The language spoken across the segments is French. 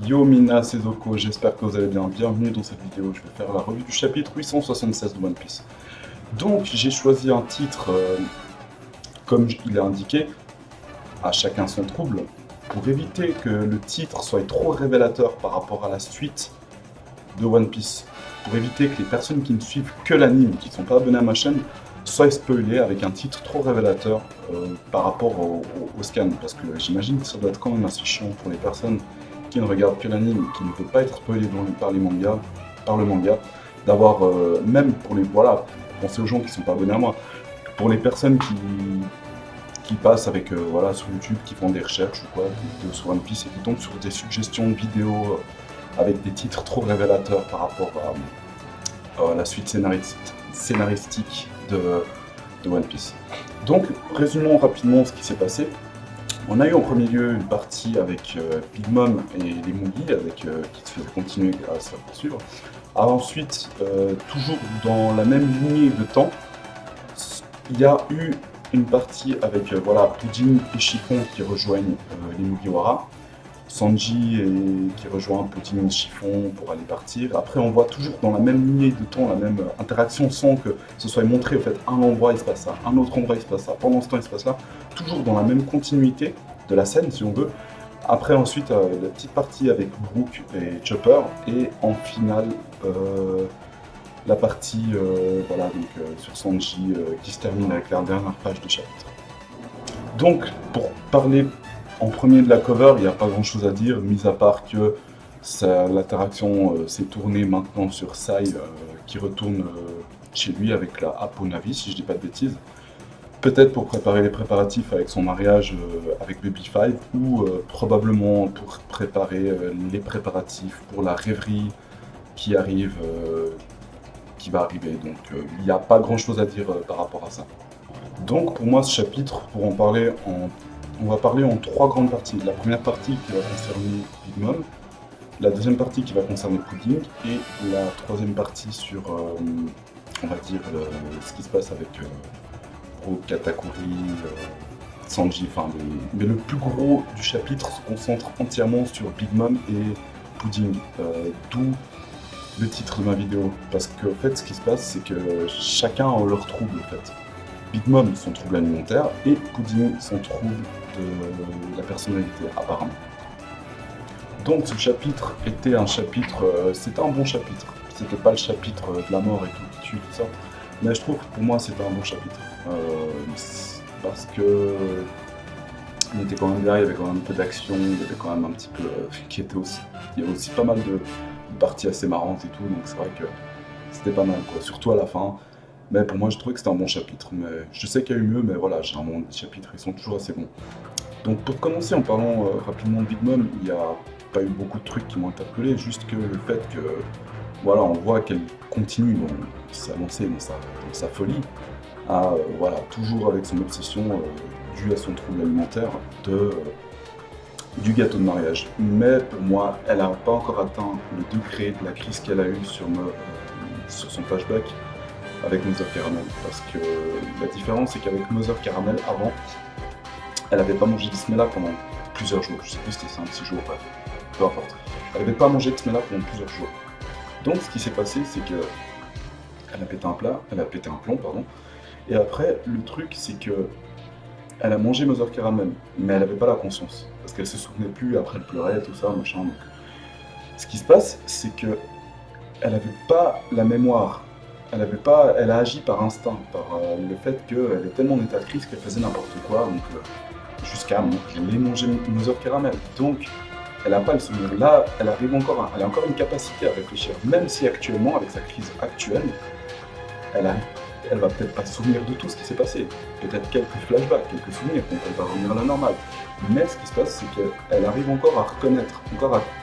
Yo Mina, c'est Zoko, j'espère que vous allez bien. Bienvenue dans cette vidéo, je vais faire la revue du chapitre 876 de One Piece. Donc j'ai choisi un titre, comme il est indiqué, à chacun son trouble, pour éviter que le titre soit trop révélateur par rapport à la suite de One Piece. Pour éviter que les personnes qui ne suivent que l'anime, qui ne sont pas abonnées à ma chaîne, soient spoilées avec un titre trop révélateur par rapport au scan. Parce que j'imagine que ça doit être quand même assez chiant pour les personnes qui ne regardent que l'anime, qui ne veulent pas être spoilées par le manga, d'avoir, même pour les, voilà, pensez aux gens qui ne sont pas abonnés à moi, pour les personnes qui passent avec, voilà, sur YouTube, qui font des recherches ou quoi, sur One Piece et qui tombent sur des suggestions de vidéos avec des titres trop révélateurs par rapport à la suite scénaristique de One Piece. Donc, résumons rapidement ce qui s'est passé. On a eu en premier lieu une partie avec Big Mom et les Mugi, qui se fait continuer à se poursuivre. Ensuite, toujours dans la même lignée de temps, il y a eu une partie avec voilà, Pudding et Chiffon qui rejoignent les Mugiwara. Sanji qui rejoint Pudding et Chiffon pour aller partir. Après, on voit toujours dans la même lignée de temps, la même interaction sans que ce soit montré. En fait, un endroit il se passe ça, un autre endroit il se passe ça, pendant ce temps il se passe là, toujours dans la même continuité de la scène, si on veut. Après, ensuite, la petite partie avec Brook et Chopper, et en finale, la partie voilà, donc, sur Sanji qui se termine avec la dernière page de chapitre. Donc, pour parler en premier de la cover, il n'y a pas grand chose à dire, mis à part que l'interaction s'est tournée maintenant sur Sai qui retourne chez lui avec la Apo Navi, si je dis pas de bêtises. Peut-être pour préparer les préparatifs avec son mariage avec Baby Five, ou probablement pour préparer les préparatifs pour la rêverie qui arrive, qui va arriver. Donc il n'y a pas grand chose à dire par rapport à ça. Donc pour moi ce chapitre, pour en parler on va parler en trois grandes parties. La première partie qui va concerner Big Mom, la deuxième partie qui va concerner Pudding, et la troisième partie sur, on va dire, ce qui se passe avec Katakuri, Sanji, enfin, mais le plus gros du chapitre se concentre entièrement sur Big Mom et Pudding, d'où le titre de ma vidéo. Parce que, en fait, ce qui se passe, c'est que chacun a leur trouble, en fait. Big Mom, son trouble alimentaire, et Pudding, son trouble de la personnalité, apparemment. Donc ce chapitre était un chapitre, c'était un bon chapitre. C'était pas le chapitre de la mort et tout qui tue, tout ça. Mais je trouve que pour moi c'était un bon chapitre. Parce que il était quand même bien, il y avait quand même un peu d'action, il y avait quand même un petit peu il y avait aussi pas mal de parties assez marrantes et tout, donc c'est vrai que c'était pas mal quoi, surtout à la fin. Mais pour moi, je trouvais que c'était un bon chapitre. Mais je sais qu'il y a eu mieux, mais voilà, j'ai un bon chapitre, ils sont toujours assez bons. Donc pour commencer, en parlant rapidement de Big Mom, il n'y a pas eu beaucoup de trucs qui m'ont interpellé, juste que le fait que, voilà, on voit qu'elle continue dans sa lancée, dans sa folie, à, voilà, toujours avec son obsession due à son trouble alimentaire du gâteau de mariage. Mais pour moi, elle n'a pas encore atteint le degré de la crise qu'elle a eue sur son flashback avec Mother Caramel, parce que la différence c'est qu'avec Mother Caramel avant, elle n'avait pas mangé d'Ismella pendant plusieurs jours, je sais plus si c'était 5-6 jours, bref, peu importe. Elle n'avait pas mangé d'Ismella pendant plusieurs jours. Donc ce qui s'est passé c'est que elle a pété un plomb, pardon, et après le truc c'est que elle a mangé Mother Caramel, mais elle n'avait pas la conscience, parce qu'elle se souvenait plus, après elle pleurait, tout ça, machin. Donc. Ce qui se passe c'est que elle n'avait pas la mémoire. Elle a agi par instinct, par le fait qu'elle est tellement en état de crise qu'elle faisait n'importe quoi, donc jusqu'à manger Mother Caramel. Donc, elle n'a pas le souvenir. Là, elle a encore une capacité à réfléchir, même si actuellement, avec sa crise actuelle, elle va peut-être pas se souvenir de tout ce qui s'est passé. Peut-être quelques flashbacks, quelques souvenirs, donc elle va revenir à la normale. Mais ce qui se passe, c'est qu'elle arrive encore à reconnaître,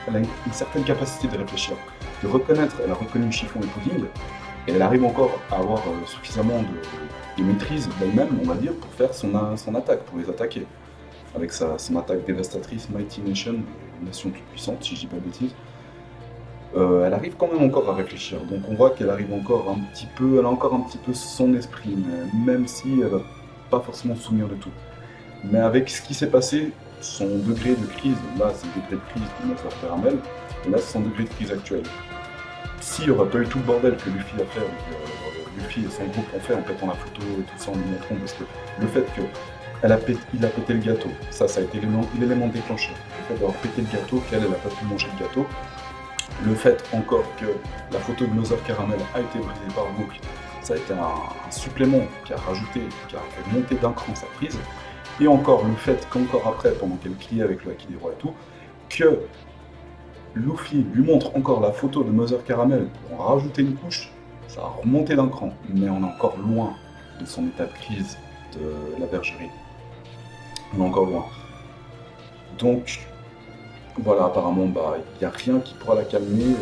elle a une certaine capacité de réfléchir, de reconnaître. Elle a reconnu Chiffon et Pudding, et elle arrive encore à avoir suffisamment de maîtrise d'elle-même, on va dire, pour faire son attaque, pour les attaquer. Avec son attaque dévastatrice, Mighty Nation, nation toute puissante, si je dis pas de bêtises. Elle arrive quand même encore à réfléchir, donc on voit qu'elle arrive encore un petit peu, elle a encore un petit peu son esprit, même si elle va pas forcément se souvenir de tout. Mais avec ce qui s'est passé, son degré de crise, là c'est le degré de crise de Mother Caramel, et là c'est son degré de crise actuel. S'il n'y aurait pas eu tout le bordel que Luffy a fait, Luffy et son groupe ont fait en pétant la photo et tout ça en lui montrant, parce que le fait que il a pété le gâteau, ça a été l'élément déclencheur. Le fait d'avoir pété le gâteau, qu'elle n'a pas pu manger le gâteau. Le fait encore que la photo de Mother Caramel a été brisée par Brook, ça a été un supplément qui a fait monter d'un cran sa prise. Et encore le fait qu'encore après, pendant qu'elle criait avec le Haki des Rois et tout, que Luffy lui montre encore la photo de Mother Caramel pour en rajouter une couche, ça a remonté d'un cran. Mais on est encore loin de son état de crise de la bergerie. On est encore loin. Donc, voilà, apparemment, il n'y a rien qui pourra la calmer,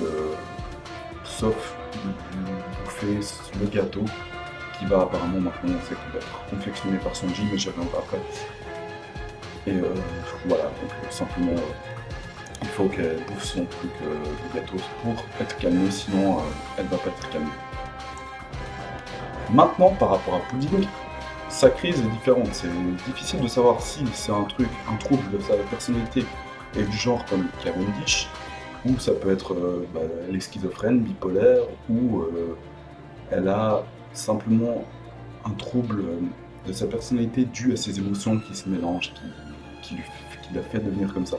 sauf de bouffer le gâteau, qui va apparemment maintenant, on sait qu'il va être confectionné par Sanji, mais j'y reviendrai après. Et voilà, donc simplement, il faut qu'elle bouffe son truc de gâteau pour être calmée, sinon elle va pas être calmée. Maintenant, par rapport à Pudding, sa crise est différente. C'est difficile de savoir si c'est un trouble de sa personnalité et du genre comme Cavendish, ou ça peut être elle est schizophrène, bipolaire, ou elle a simplement un trouble de sa personnalité dû à ses émotions qui se mélangent, qui la fait devenir comme ça.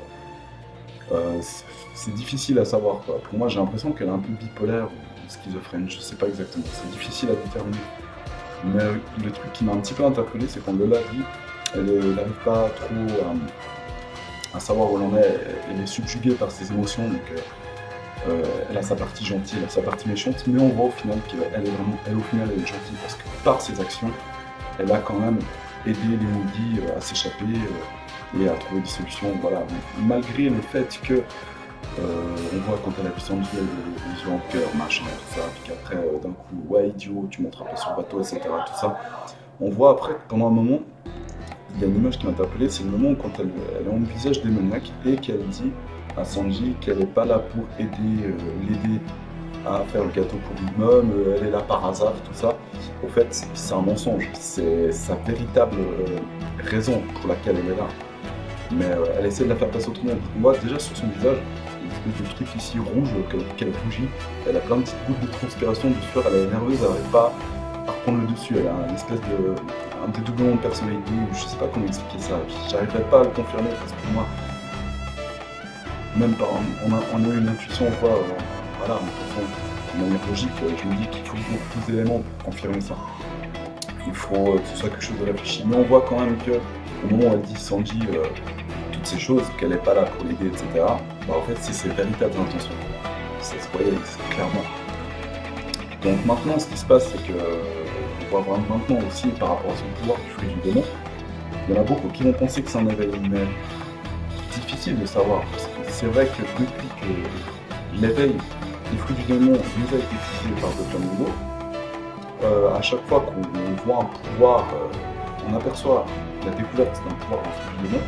C'est difficile à savoir, quoi. Pour moi, j'ai l'impression qu'elle est un peu bipolaire ou schizophrène, je sais pas exactement, c'est difficile à déterminer. Mais le truc qui m'a un petit peu interpellé, c'est quand Lola dit elle n'arrive pas trop à savoir où elle en est, elle est subjuguée par ses émotions, donc elle a sa partie gentille, elle a sa partie méchante, mais on voit au final qu'elle au final, elle est gentille, parce que par ses actions, elle a quand même aidé les maudits à s'échapper et à trouver des solutions, voilà. Malgré le fait que on voit quand elle a vu Sanji, les yeux en cœur, machin, tout ça, puis qu'après, d'un coup, ouais, idiot, tu montres un peu sur le bateau, etc., tout ça. On voit après que pendant un moment, il y a une image qui m'a interpellé, c'est le moment où quand elle envisage démoniaque et qu'elle dit à Sanji qu'elle n'est pas là pour l'aider à faire le gâteau pour lui-même, elle est là par hasard, tout ça. Au fait, c'est un mensonge, c'est sa véritable raison pour laquelle elle est là. Mais elle essaie de la faire passer autrement. On voit déjà sur son visage, une espèce de truc ici rouge, qu'elle rougit, elle a plein de petites gouttes de transpiration, de sueur, elle est nerveuse, elle n'arrive pas à reprendre le dessus, elle a une espèce un dédoublement de personnalité, je sais pas comment expliquer ça, j'arriverai pas à le confirmer parce que moi, même pas, on a eu une intuition ou quoi, voilà, de manière logique, je me dis qu'il faut beaucoup plus d'éléments pour confirmer ça. Il faut que ce soit quelque chose de réfléchi, mais on voit quand même que au moment où elle dit Sanji toutes ces choses, qu'elle n'est pas là pour l'aider, etc., en fait c'est ses véritables intentions. Ça se voyait clairement. Donc maintenant ce qui se passe, c'est que on voit vraiment maintenant aussi par rapport à son pouvoir du fruit du démon, il y en a beaucoup qui vont penser que c'est un éveil, mais difficile de savoir, parce que c'est vrai que depuis que l'éveil des fruits du démon nous a été utilisé par Dr. Mungo, à chaque fois qu'on voit un pouvoir, on aperçoit la découverte d'un pouvoir d'un fruit du démon,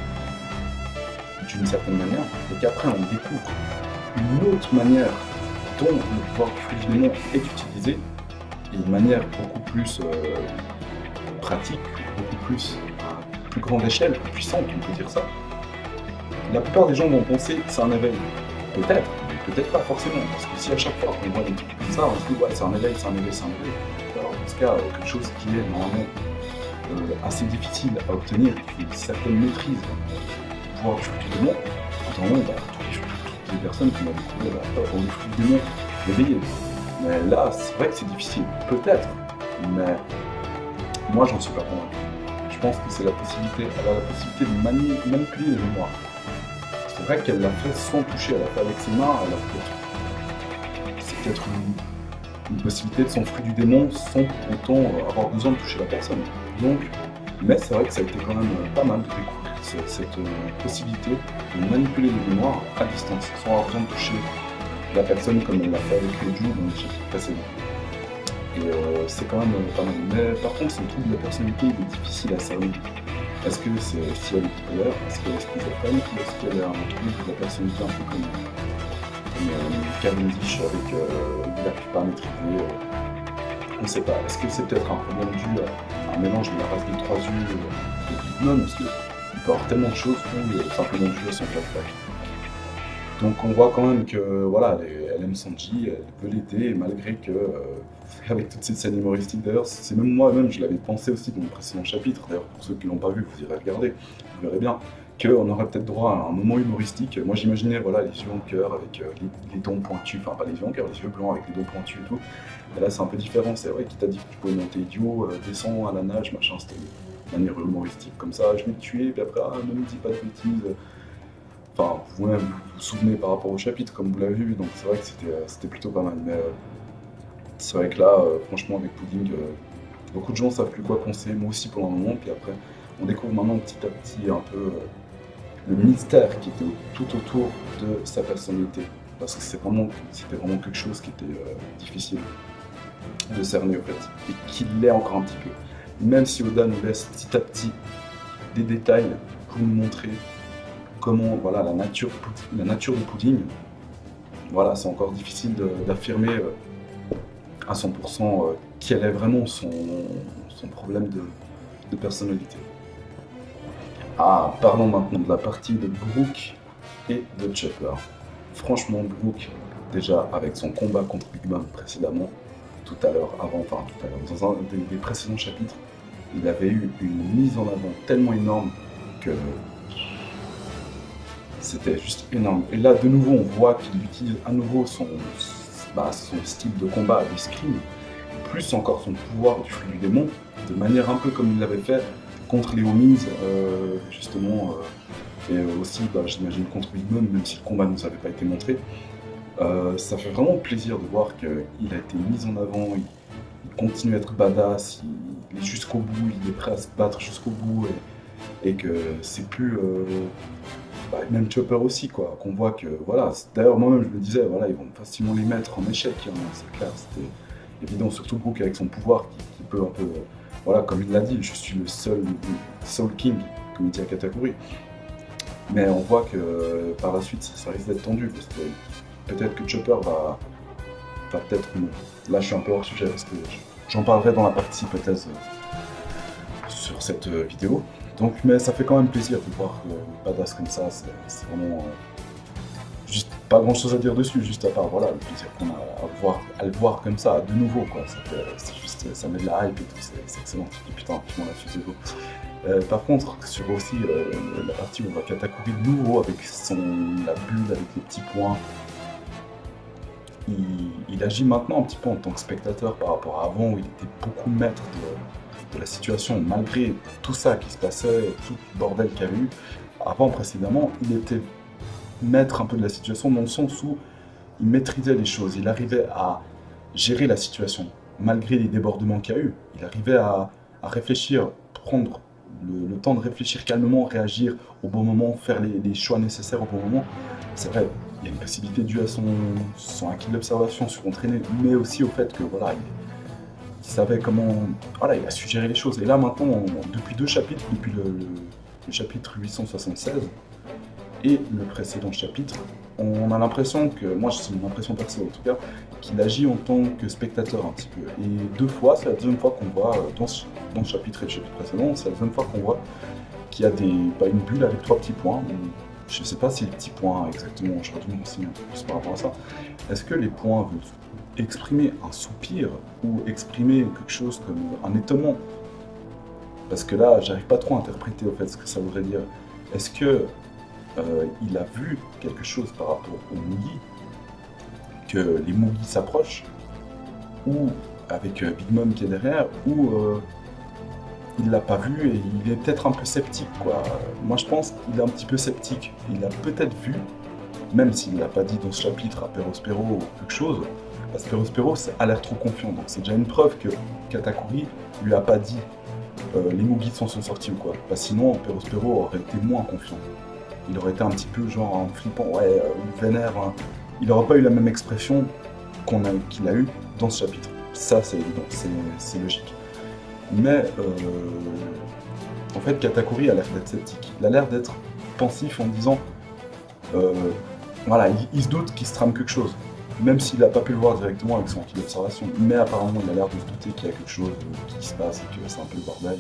d'une certaine manière, et qu'après on découvre une autre manière dont le pouvoir du fruit du démon est utilisé, et une manière beaucoup plus pratique, beaucoup plus à plus grande échelle, plus puissante, on peut dire ça. La plupart des gens vont penser que c'est un éveil. Peut-être, mais peut-être pas forcément, parce que si à chaque fois qu'on voit des trucs comme ça, on se dit ouais c'est un éveil, c'est un éveil, c'est un éveil. Alors dans ce cas, quelque chose qui est normalement assez difficile à obtenir, une certaine maîtrise du pouvoir du fruit du démon, notamment toutes les personnes qui ont découvert le fruit du démon éveillé. Mais là, c'est vrai que c'est difficile, peut-être, mais moi j'en suis pas convaincu. Je pense que c'est elle a la possibilité de manipuler les mémoires. C'est vrai qu'elle l'a fait sans toucher, elle l'a fait avec ses mains, c'est peut-être une possibilité de son fruit du démon sans pour autant avoir besoin de toucher la personne. Donc, mais c'est vrai que ça a été quand même pas mal de découvrir cette possibilité de manipuler les mémoires à distance, sans avoir besoin de toucher la personne comme elle l'a fait avec les Ju dans le chapitre précédent. Et c'est quand même pas mal. Mais par contre, ce trouble de la personnalité il est difficile à cerner. Est-ce que c'est si elle est bipolaire, est-ce qu'elle est schizophrène, ou est-ce qu'elle a un trouble de la personnalité un peu comme Cavendish avec il n'arrive pas à maîtriser, on ne sait pas. Est-ce que c'est peut-être un problème dû à un mélange de la race des trois yeux et de Big Mom? Est-ce que peut y avoir tellement de choses où simplement jouer son flashback. Donc on voit quand même que voilà, elle aime Sanji, elle veut l'aider, et malgré que, avec toutes ces scènes humoristiques d'ailleurs, c'est même moi-même, je l'avais pensé aussi dans le précédent chapitre, d'ailleurs pour ceux qui l'ont pas vu, vous irez regarder, vous verrez bien, qu'on aurait peut-être droit à un moment humoristique. Moi j'imaginais voilà, les yeux en cœur avec les dents pointues, enfin pas les yeux en cœur, les yeux blancs avec les dents pointues et tout. Et là c'est un peu différent, c'est vrai qu'il t'a dit que tu pouvais monter idiot, descends à la nage, machin, c'était de manière humoristique comme ça, je vais te tuer, puis après, ne me dis pas de bêtises. Enfin, vous-même, vous vous souvenez par rapport au chapitre, comme vous l'avez vu, donc c'est vrai que c'était plutôt pas mal. Mais c'est vrai que là, franchement, avec Pudding, beaucoup de gens savent plus quoi penser, moi aussi pour un moment, puis après, on découvre maintenant petit à petit un peu le mystère qui était tout autour de sa personnalité. Parce que c'était vraiment quelque chose qui était difficile de cerner, en fait, et qui l'est encore un petit peu. Même si Oda nous laisse petit à petit des détails pour nous montrer comment voilà, la nature de Pudding, voilà, c'est encore difficile d'affirmer à 100% quel est vraiment son problème de personnalité. Ah, parlons maintenant de la partie de Brook et de Chopper. Franchement, Brook, déjà avec son combat contre Big Mom précédemment, tout à l'heure, dans un des précédents chapitres, il avait eu une mise en avant tellement énorme que c'était juste énorme. Et là, de nouveau, on voit qu'il utilise à nouveau son style de combat d'escrime, plus encore son pouvoir du fruit du démon, de manière un peu comme il l'avait fait contre les Homies, justement, et aussi, j'imagine, contre Big Mom, même si le combat ne nous avait pas été montré. Ça fait vraiment plaisir de voir qu'il a été mis en avant, il continue à être badass, il est jusqu'au bout, il est prêt à se battre jusqu'au bout, et que c'est plus... même Chopper aussi, quoi, qu'on voit que, voilà, d'ailleurs moi-même je me disais, voilà, ils vont facilement les mettre en échec, hein, c'est clair, c'était évident, surtout Brook avec son pouvoir qui peut un peu, voilà, comme il l'a dit, je suis le seul Soul King, comme il dit à Katakuri. Mais on voit que par la suite ça risque d'être tendu, parce que peut-être que Chopper va peut-être, là je suis un peu hors sujet, parce que j'en parlerai dans la partie hypothèse sur cette vidéo. Donc, mais ça fait quand même plaisir de voir badass comme ça, c'est vraiment juste pas grand chose à dire dessus, juste à part voilà, le plaisir qu'on a à le voir comme ça, de nouveau quoi, c'est juste, ça met de la hype et tout, c'est excellent, et putain, tout le monde a su c'est beau. Par contre, sur aussi la partie où on va Katakuri de nouveau avec la bulle, avec les petits points, il agit maintenant un petit peu en tant que spectateur par rapport à avant où il était beaucoup maître de la situation, malgré tout ça qui se passait, tout le bordel qu'il y avait eu. Avant, précédemment, il était maître un peu de la situation dans le sens où il maîtrisait les choses, il arrivait à gérer la situation, malgré les débordements qu'il y a eu. Il arrivait à réfléchir, prendre le temps de réfléchir calmement, réagir au bon moment, faire les choix nécessaires au bon moment. C'est vrai, il y a une possibilité due à son acquis d'observation surentraîné, mais aussi au fait que voilà, il savait comment, voilà, il a suggéré les choses. Et là maintenant, depuis 2 chapitres, depuis le chapitre 876 et le précédent chapitre, on a l'impression que, moi c'est mon impression perso en tout cas, qu'il agit en tant que spectateur un petit peu. Et 2 fois, c'est la deuxième fois qu'on voit, dans ce chapitre et le chapitre précédent, c'est la deuxième fois qu'on voit qu'il y a une bulle avec 3 petits points. Je ne sais pas si les petits points exactement, j'aurais dû me renseigner un peu plus par rapport à ça. Est-ce que les points veulent exprimer un soupir ou exprimer quelque chose comme un étonnement? Parce que là, j'arrive pas trop à interpréter au fait ce que ça voudrait dire. Est-ce que il a vu quelque chose par rapport aux Mugi, que les Mugi s'approchent, ou avec Big Mom qui est derrière, ou il l'a pas vu et il est peut-être un peu sceptique, quoi. Moi je pense qu'il est un petit peu sceptique. Il a peut-être vu, même s'il l'a pas dit dans ce chapitre à Perospero ou quelque chose, parce que Perospero a l'air trop confiant, donc c'est déjà une preuve que Katakuri lui a pas dit les Mugi sont sortis ou quoi. Bah, sinon Perospero aurait été moins confiant. Il aurait été un petit peu genre en flippant, ouais, vénère, hein. Il aurait pas eu la même expression qu'il a eu dans ce chapitre. Ça c'est évident, c'est logique. Mais en fait Katakuri a l'air d'être sceptique. Il a l'air d'être pensif en disant voilà, il se doute qu'il se trame quelque chose. Même s'il n'a pas pu le voir directement avec son outil d'observation, mais apparemment il a l'air de se douter qu'il y a quelque chose qui se passe et que c'est un peu le bordel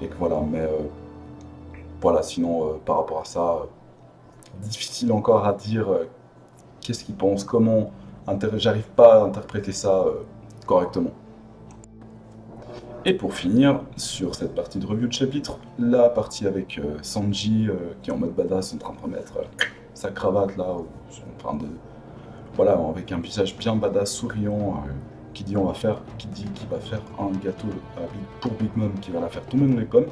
et que voilà, mais voilà, sinon par rapport à ça, difficile encore à dire qu'est-ce qu'ils pensent, comment, j'arrive pas à interpréter ça correctement. Et pour finir, sur cette partie de review de chapitre, la partie avec Sanji qui est en mode badass en train de remettre sa cravate là, en train de, voilà, avec un visage bien badass, souriant, qui dit qu'il va faire un gâteau pour Big Mom qui va la faire tomber dans les pommes.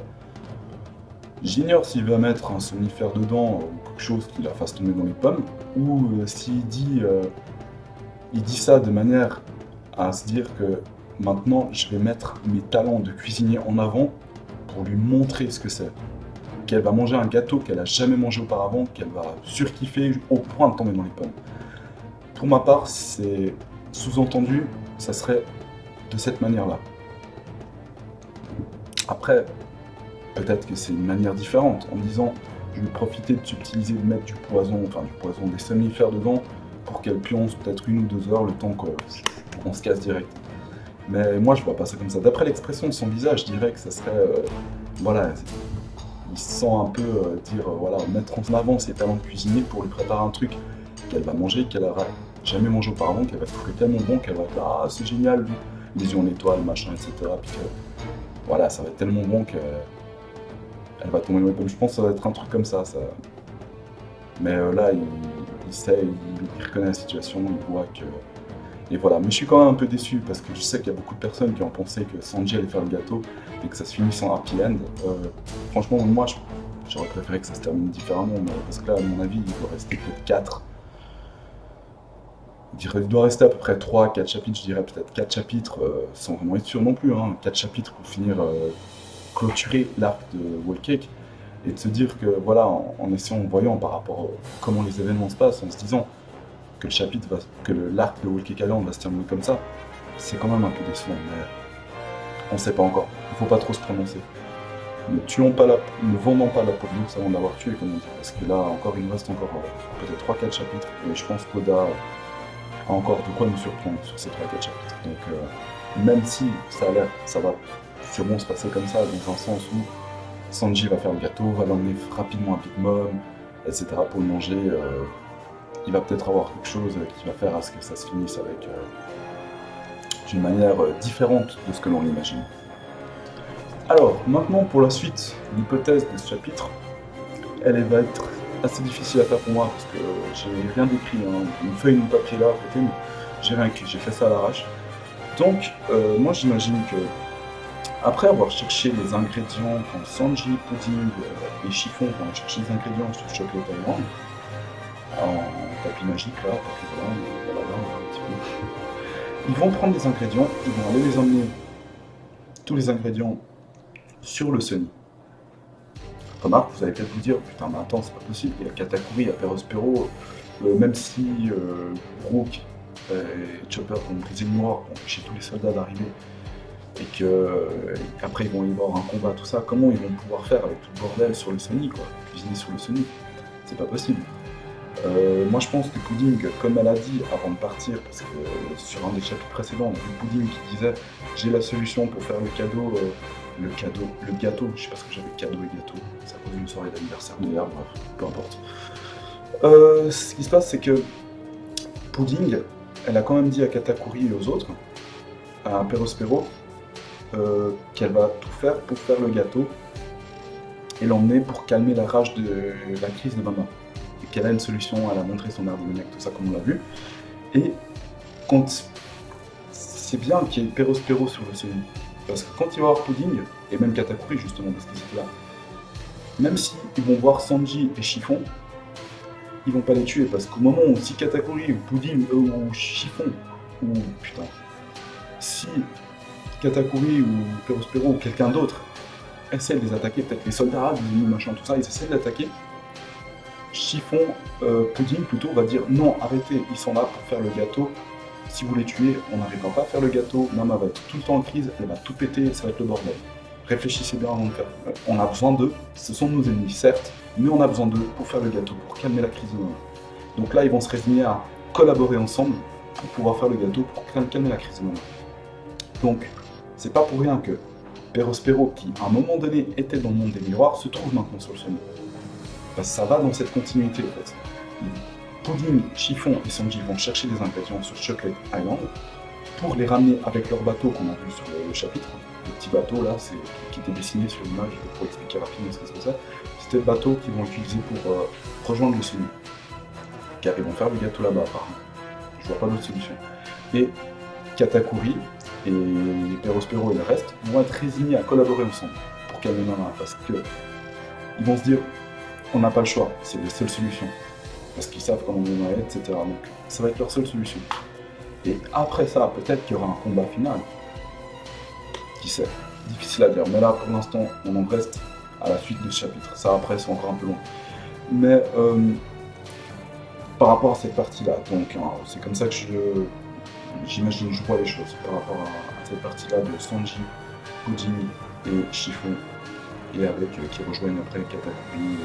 J'ignore s'il va mettre un somnifère dedans ou quelque chose qui la fasse tomber dans les pommes, ou s'il dit, il dit ça de manière à se dire que maintenant je vais mettre mes talents de cuisinier en avant pour lui montrer ce que c'est. Qu'elle va manger un gâteau qu'elle a jamais mangé auparavant, qu'elle va surkiffer au point de tomber dans les pommes. Pour ma part, c'est sous-entendu, ça serait de cette manière-là. Après, peut-être que c'est une manière différente, en disant je vais profiter de subtiliser, de mettre du poison, des somnifères dedans, pour qu'elle pionce peut-être 1 ou 2 heures, le temps qu'on se casse direct. Mais moi je vois pas ça comme ça. D'après l'expression de son visage, je dirais que ça serait, voilà, il se sent un peu voilà, mettre en avant ses talents de cuisinier pour lui préparer un truc qu'elle va manger, qu'elle aura jamais mangé auparavant, qu'elle va trouver tellement bon qu'elle va dire ah c'est génial, les yeux en étoile, machin, etc. Puis que, voilà, ça va être tellement bon que elle va tomber dans les pommes. Je pense que ça va être un truc comme ça. Mais là, il sait, il reconnaît la situation, il voit que... Et voilà, mais je suis quand même un peu déçu parce que je sais qu'il y a beaucoup de personnes qui ont pensé que Sanji allait faire le gâteau et que ça se finisse en happy end. Franchement, moi, j'aurais préféré que ça se termine différemment, mais parce que là, à mon avis, il doit rester peut-être 4. Il doit rester à peu près 3-4 chapitres, je dirais peut-être 4 chapitres, sans vraiment être sûr non plus, hein, 4 chapitres pour finir, clôturer l'arc de Whole Cake, et de se dire que, voilà, en essayant, en voyant par rapport à comment les événements se passent, en se disant que l'arc de Whole Cake Island va se terminer comme ça, c'est quand même un peu décevant, mais on sait pas encore, il faut pas trop se prononcer. Ne vendons pas la peau de l'ours avant de l'avoir tué, comme on dit, parce que là, encore, il nous reste encore peut-être 3-4 chapitres, et je pense qu'Oda a encore de quoi nous surprendre sur ces 3-4 chapitres. Donc, même si ça va sûrement se passer comme ça, dans un sens où Sanji va faire le gâteau, va l'emmener rapidement à Big Mom, etc. pour le manger, il va peut-être avoir quelque chose qui va faire à ce que ça se finisse avec d'une manière différente de ce que l'on imagine. Alors, maintenant pour la suite, l'hypothèse de ce chapitre, elle va être assez difficile à faire pour moi parce que j'ai rien d'écrit, hein. Une feuille, une papier là à côté, mais j'ai rien écrit, j'ai fait ça à l'arrache. Donc, moi j'imagine que, après avoir cherché les ingrédients quand Sanji, Pudding et Chiffon vont chercher les ingrédients sur Chocolate Island, en tapis magique là, tapis volant, un petit peu. Ils vont prendre des ingrédients, ils vont aller les emmener, tous les ingrédients, sur le Sunny. Remarque, vous allez peut-être vous dire, putain mais attends, c'est pas possible, il y a Katakuri, il y a Perospero, même si Brook et Chopper vont briser le noir, vont empêcher tous les soldats d'arriver, et qu'après ils vont y avoir un combat, tout ça, comment ils vont pouvoir faire avec tout le bordel sur le Sunny, quoi, cuisiner sur le Sunny? C'est pas possible. Moi je pense que Pudding, comme elle a dit avant de partir, parce que sur un des chapitres précédents, on a vu Pudding qui disait j'ai la solution pour faire le gâteau, je sais pas ce que j'avais, cadeau et gâteau, ça cause une soirée d'anniversaire de l'herbe, bref, peu importe. Ce qui se passe c'est que Pudding, elle a quand même dit à Katakuri et aux autres, à Perospero, qu'elle va tout faire pour faire le gâteau et l'emmener pour calmer la rage de la crise de Mama. Et qu'elle a une solution, elle a montré son air démoniaque, tout ça comme on l'a vu. Et quand c'est bien qu'il y ait Perospero sur le Sunny, parce que quand il va voir Pudding, et même Katakuri justement, parce qu'ils étaient là, même si ils vont voir Sanji et Chiffon, ils vont pas les tuer, parce qu'au moment où si Katakuri ou Pudding ou Chiffon, ou putain, si Katakuri ou Perospero ou quelqu'un d'autre essaie de les attaquer, peut-être les soldats, les ennemis, machin, tout ça, ils essaient de l'attaquer, Chiffon, Pudding plutôt, va dire non, arrêtez, ils sont là pour faire le gâteau. Si vous les tuez, on n'arrivera pas à faire le gâteau, Mama va être tout le temps en crise, elle va tout péter, ça va être le bordel. Réfléchissez bien avant de faire. On a besoin d'eux, ce sont nos ennemis, certes, mais on a besoin d'eux pour faire le gâteau, pour calmer la crise de Mama. Donc là, ils vont se résigner à collaborer ensemble pour pouvoir faire le gâteau, pour calmer la crise de Mama. Donc, c'est pas pour rien que Perospero, qui à un moment donné était dans le monde des miroirs, se trouve maintenant sur le Sony. Parce que ça va dans cette continuité en fait. Pudding, Chiffon et Sanji vont chercher des ingrédients sur Chocolate Island pour les ramener avec leur bateau qu'on a vu sur le chapitre. Le petit bateau là, qui était dessiné sur l'image pour expliquer rapidement ce que c'est ça. C'était le bateau qu'ils vont utiliser pour rejoindre le Sony. Car ils vont faire le gâteau là-bas apparemment. Je vois pas d'autre solution. Et Katakuri et Perospero et le reste vont être résignés à collaborer ensemble pour calmer Nana parce que ils vont se dire on n'a pas le choix, c'est les seules solutions. Parce qu'ils savent comment on est, etc. Donc ça va être leur seule solution. Et après ça, peut-être qu'il y aura un combat final. Qui sait? Difficile à dire. Mais là, pour l'instant, on en reste à la suite de ce chapitre. Ça, après, c'est encore un peu long. Mais par rapport à cette partie-là, donc c'est comme ça que j'imagine, je vois les choses. Par rapport à cette partie-là de Sanji, Pudding et Chiffon. Et avec qui rejoignent après Katakuri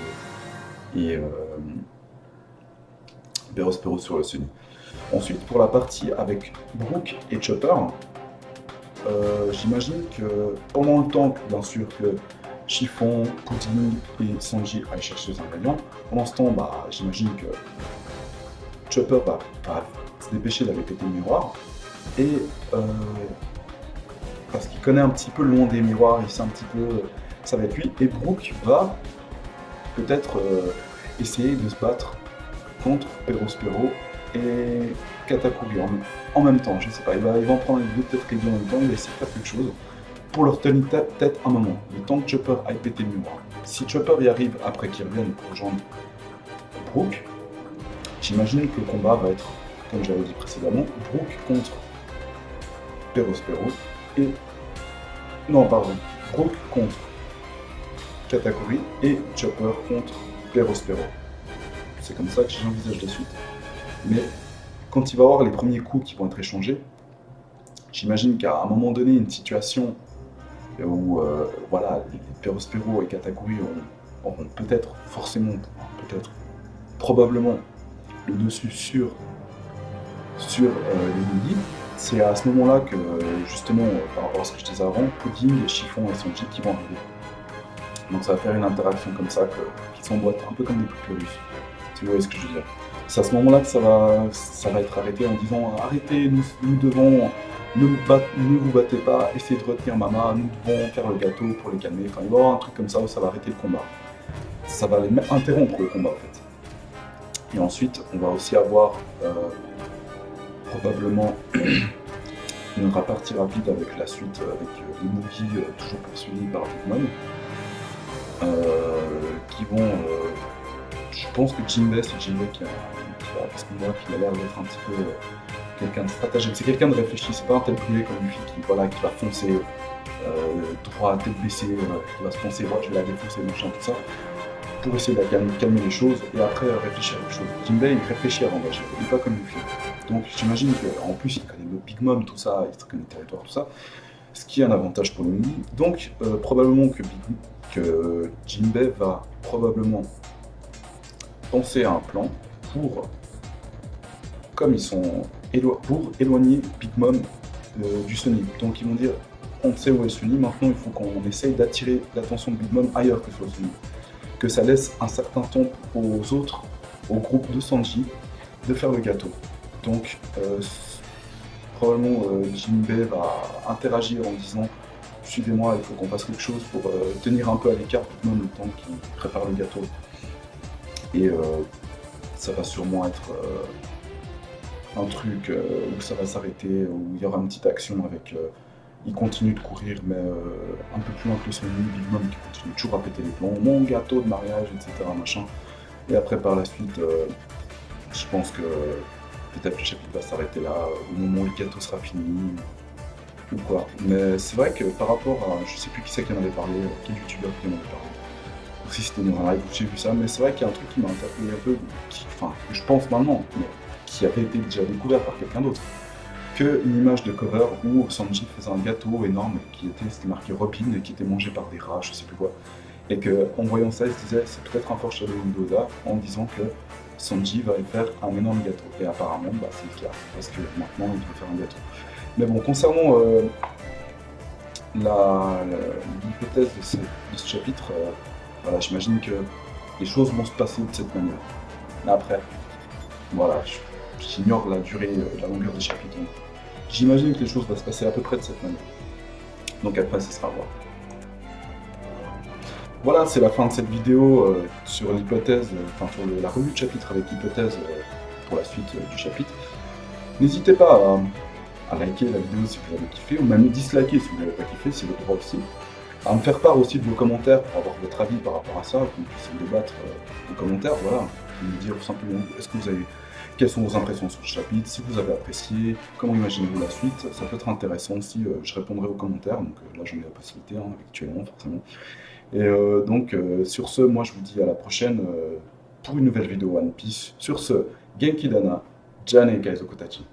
et Perospero sur le Sony. Ensuite, pour la partie avec Brook et Chopper, j'imagine que pendant le temps, bien sûr, que Chiffon, Pudding et Sanji aillent chercher les ingrédients, pendant ce temps, j'imagine que Chopper va se dépêcher d'aller péter le miroir, et parce qu'il connaît un petit peu le monde des miroirs, il sait un petit peu, ça va être lui, et Brook va peut-être essayer de se battre contre Perospero et Katakuri en même temps, je sais pas, il va en prendre les deux peut-être les deux en même temps, il va essayer de faire quelque chose pour leur tenir tête un moment, le temps que Chopper aille péter le miroir. Si Chopper y arrive après qu'il revienne pour rejoindre Brook, j'imagine que le combat va être, comme j'avais dit précédemment, Brook contre Perospero et... non, pardon, Brook contre Katakuri et Chopper contre Perospero. C'est comme ça que j'envisage la suite. Mais quand il va y avoir les premiers coups qui vont être échangés, j'imagine qu'à un moment donné, une situation où voilà, les Perospero et Katakuri auront peut-être, forcément, peut-être, probablement le dessus sur les Nili. C'est à ce moment-là que, justement, par rapport à ce que je disais avant, Pudding, Chiffon et Sanji qui vont arriver. Donc ça va faire une interaction comme ça qui s'emboîte un peu comme des poupées russes. Si vous voyez ce que je veux dire. C'est à ce moment-là que ça va être arrêté en disant arrêtez, nous devons, ne vous battez pas, essayez de retenir Mama, nous devons faire le gâteau pour les calmer. Enfin, il va y avoir un truc comme ça où ça va arrêter le combat. Ça va les interrompre le combat en fait. Et ensuite, on va aussi avoir probablement une partie rapide avec la suite, avec les movies toujours poursuivis par Big Mom. Qui vont. Je pense que Jinbei, c'est Jinbei qui va, parce que moi, qu'il a l'air d'être un petit peu quelqu'un de stratégique. C'est quelqu'un de réfléchi, c'est pas un tête brûlée comme Luffy qui va foncer droit, tête baissée, qui va se penser, moi je vais la défoncer, machin, tout ça, pour essayer de calmer les choses et après réfléchir à quelque chose. Jinbei, il réfléchit avant d'agir, il n'est pas comme Luffy. Donc j'imagine qu'en plus, il connaît le Big Mom, tout ça, il connaît le territoire, tout ça, ce qui est un avantage pour le Mini. Donc probablement que Jinbei va probablement penser à un plan pour, comme ils sont pour éloigner Big Mom du Sony. Donc ils vont dire, on sait où est le Sony, maintenant il faut qu'on essaye d'attirer l'attention de Big Mom ailleurs que sur le Sony. Que ça laisse un certain temps aux autres, au groupe de Sanji, de faire le gâteau. Donc probablement Jinbei va interagir en disant suivez-moi, il faut qu'on fasse quelque chose pour tenir un peu à l'écart Big Mom le temps qu'il prépare le gâteau. Et ça va sûrement être un truc où ça va s'arrêter, où il y aura une petite action avec... il continue de courir, mais un peu plus loin que le Sony, Big Mom qui continue toujours à péter les plombs, mon gâteau de mariage, etc. Machin. Et après, par la suite, je pense que peut-être le chapitre va s'arrêter là, au moment où le gâteau sera fini, ou quoi. Mais c'est vrai que par rapport à... Je sais plus qui c'est qui en avait parlé, quel youtubeur qui en avait parlé. Si c'était dans un live où j'ai vu ça, mais c'est vrai qu'il y a un truc qui m'a interpellé un peu, enfin, que je pense maintenant, mais qui avait été déjà découvert par quelqu'un d'autre, qu'une image de cover où Sanji faisait un gâteau énorme c'était marqué Robin et qui était mangé par des rats, je sais plus quoi, et qu'en voyant ça, il se disait c'est peut-être un foreshadowing Mendoza en disant que Sanji va faire un énorme gâteau, et apparemment c'est le cas, parce que maintenant il doit faire un gâteau. Mais bon, concernant l'hypothèse de ce chapitre, voilà, j'imagine que les choses vont se passer de cette manière. Mais après, voilà, j'ignore la durée, la longueur des chapitres. Donc j'imagine que les choses vont se passer à peu près de cette manière. Donc après, ce sera à voir. Voilà, c'est la fin de cette vidéo sur l'hypothèse, enfin sur la revue de chapitre avec l'hypothèse pour la suite du chapitre. N'hésitez pas à liker la vidéo si vous avez kiffé, ou même disliker si vous n'avez pas kiffé, c'est votre droit aussi. À me faire part aussi de vos commentaires pour avoir votre avis par rapport à ça, qu'on puisse débattre en commentaire, voilà. Me dire simplement quelles sont vos impressions sur le chapitre, si vous avez apprécié, comment imaginez-vous la suite, ça peut être intéressant aussi, je répondrai aux commentaires, donc là j'en ai la possibilité actuellement forcément. Et sur ce, moi je vous dis à la prochaine pour une nouvelle vidéo One Piece. Sur ce, Genki Dana, Jane Kaizo Kotachi.